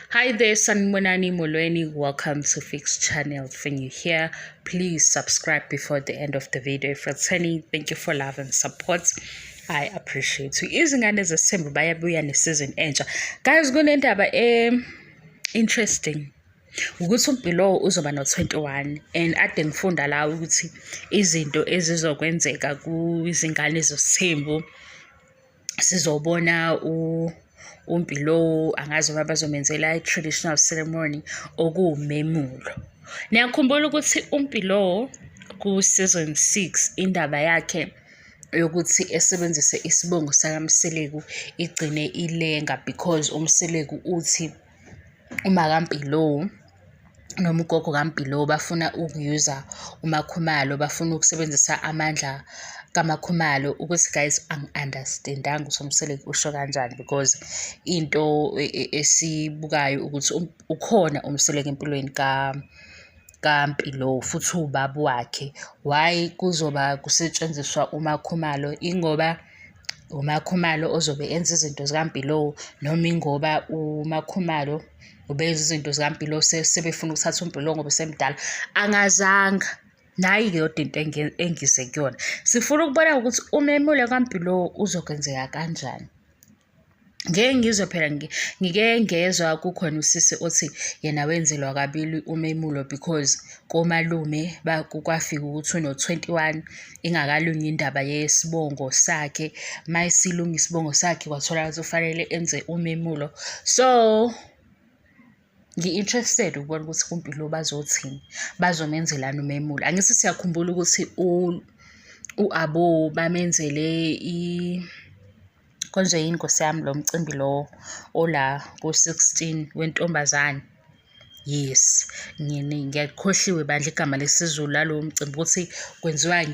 Hi there, Sanibonani Molweni. Welcome to Fix Channel. When you're here, please subscribe before the end of the video. Frathani, thank you for love and support. I appreciate you. Izingane zeSembu bayabuya ne-season entsha. Guys, kunendaba interesting. Ukuthi uMpilo uzoba no-21 and ade ngifunda la ukuthi izinto ezizokwenzeka kuzingane zeSembu sizobona uMpilo angazi uma bazomenzela i-traditional ceremony okuwumemulo. Niyakhumbula ukuthi uMpilo ku-season 6 indaba yakhe yokuthi esebenzise isibongo sakaMseleku igcine ilenga because uMseleku uthi uma kaMpilo noma ugogo kaMpilo bafuna ukuyuza uMakhumalo, bafuna ukusebenzisa amandla kaMakhumalo ukuthi guys angi-understandanga ukuthi uMseleku usho kanjani because into esibukayo ukuthi ukhona uMseleku empilweni kaMpilo futhi ubaba wakhe. Why kuzoba kusetshenziswa uMakhumalo? Ingoba uMakhumalo ozobe enza izinto zikaMpilo noma ingoba uMakhumalo ubenza izinto zikaMpilo sebefuna ukuthatha uMpilo ngoba semdala? Angazanga. Nayi-ke yodwa into engize kuyona. Sifuna ukubona ukuthi umemulo kaMpilo uzokwenzeka kanjani. Ngeke ngizwe phela ngike ngezwa kukhona usisi othi yena wenzelwa kabili umemulo because komalume kwafika ukuthi uno-21 ingakalungi indaba yesibongo sakhe. Mayisilunga isibongo sakhe kwathola ukuthi ufanele enze umemulo. So ngi-interested ukubona ukuthi kuMpilo bazothini, bazomenzelani umemulo. Angithi siyakhumbula ukuthi u-Abo bamenzele konje yini Nkosi yami lo mcimbi lo ola ku-16 wentombazane. Yes, ngiyakhohliwe bandla igama lesizulu lalo mcimbi ukuthi kwenziwa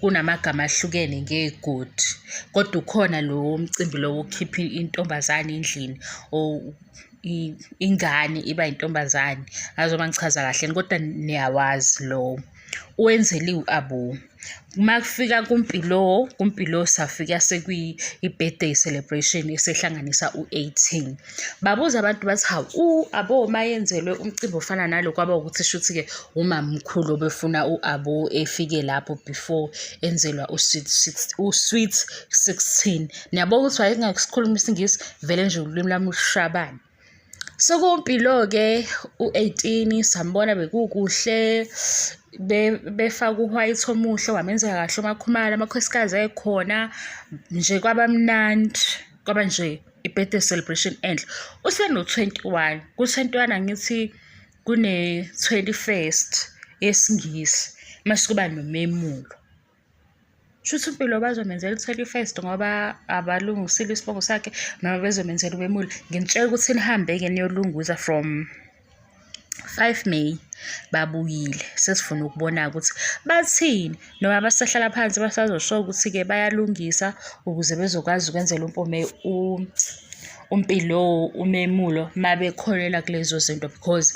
kunamagama ahlukene ngegodi, kodwa ukhona lo mcimbi lo wokukhipha intombazane endlini ingane iba intombazane. Azoba ngichaza kahle kodwa niyawazi lo wenzeliwe u-Abo. Uma kufika kuMpilo safika sekuyi-birthday celebration esehlanganisa u-18. Babuza abantu bathi hawu u-Abo mayenzelwe umcimbi ofana nalo kwaba ukuthi shuthi-ke umamkhulu obefuna u-Abo efike lapho before enzelwa u-sweet 16. Niyabona ukuthi wayengasikhuluma isingisi vele nje ulimi lami lushabana. SekuMpilo-ke u-18 sambona bekukuhle befaka u-white omuhle wamenzela kahle uMakhumalo, amakhosikazi ayekhona nje kwabamnandi, kwaba nje i-birthday celebration enhle. Useno-21 ku-21 angithi kune-21st yesingisi mase kuba nomemulo. Shuthi uMpilo bazomenzela i-21st ngoba abalungisile isibongo sakhe noma bezomenzela umemulo. Nginitshela ukuthi nihambe-ke niyolunguza from 5 May babuyile. Sesifuna ukubona ukuthi bathini noma basahlala phansi basazosho ukuthi-ke bayalungisa ukuze bezokwazi ukwenzela uMpilo umemulo mabekholela kulezo zinto because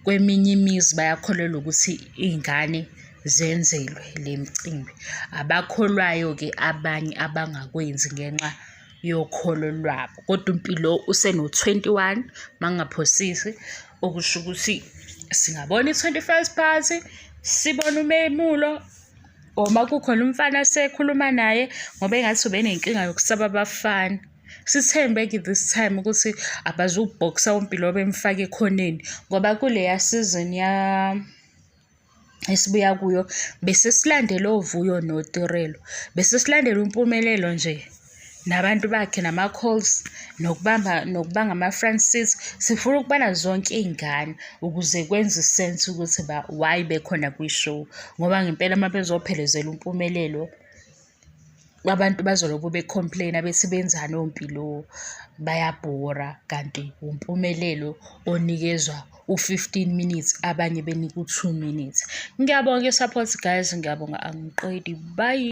kweminye imizi bayakholelwa ukuthi iy'ngane zenzelwe le mcimbi. Abakholwayo-ke abanye abangakwenzi ngenxa yokholo lwabo, kodwa uMpilo useno-21 mangingaphosisi, okusho ukuthi singabona i-21st party, sibone umemulo, uma kukhona umfana sekhuluma naye ngoba engathi ubenenkinga yokusaba abafana. Sithembe-ke this time ukuthi abazubhoksa uMpilo bemfake ekhoneni ngoba kuleya season esibuya kuyo bese silandela oVuyo noTirelo, bese silandela uMpumelelo nje nabantu bakhe nama-calls nokubanga ama-Francis. Sifuna ukubana zonke iy'ngane ukuze kwenze isense ukuthi why bekhona kwi-show ngoba ngempela uma bezophelezela uMpumelelo abantu bazoloku becomplain bethi benzani oMpilo bayabhora, kanti uMpumelelo onikezwa u-15 minutes abanye benika u-2 minutes. Ngiyabonga i-support guys, ngiyabonga, angiqedi. Bye.